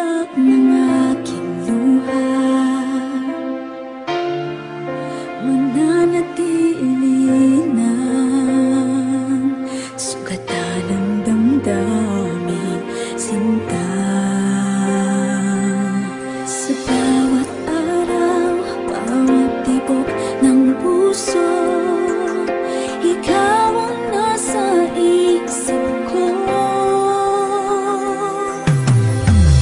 iyak ng aking luha, mananatili ng sugatan ng damdaming sinta. Sa bawat araw, bawat tibok ng puso, ikaw ang nasa isip ko.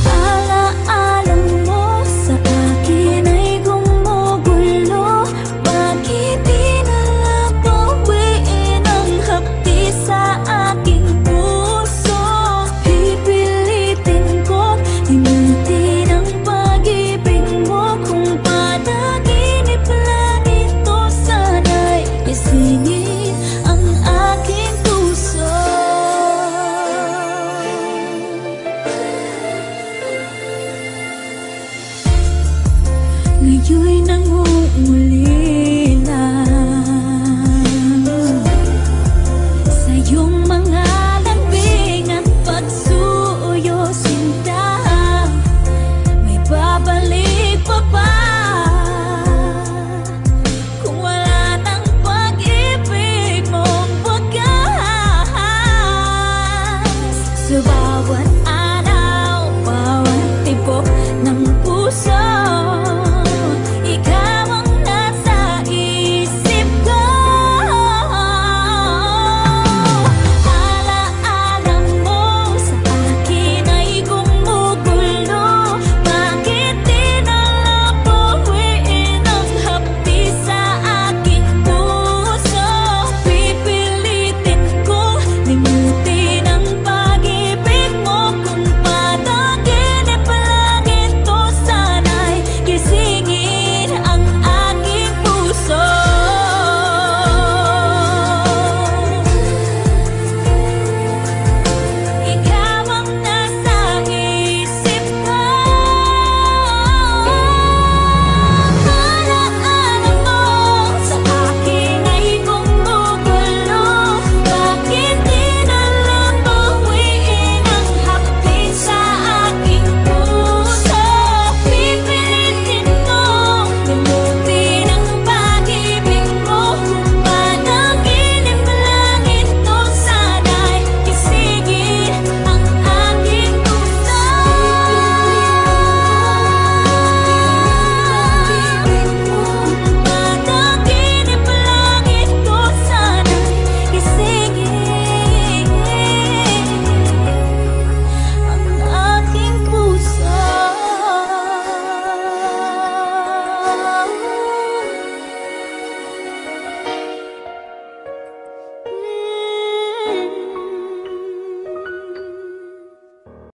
Alaala mo sa akin ay gumugulo. Bakit di na lang bawiin ang hapdi sa aking puso? Pipilitin ko limutin ang pag-ibig mo. Kung panaginip lang ito, sana'y isingin ang aking puso. Ngayon'y nangungulila sa iyong mga lambing at pagsuyo, sinta. May babalik pa ba kung wala ng pag-ibig mong wagas? Sa bawat araw, bawat tibok ng puso,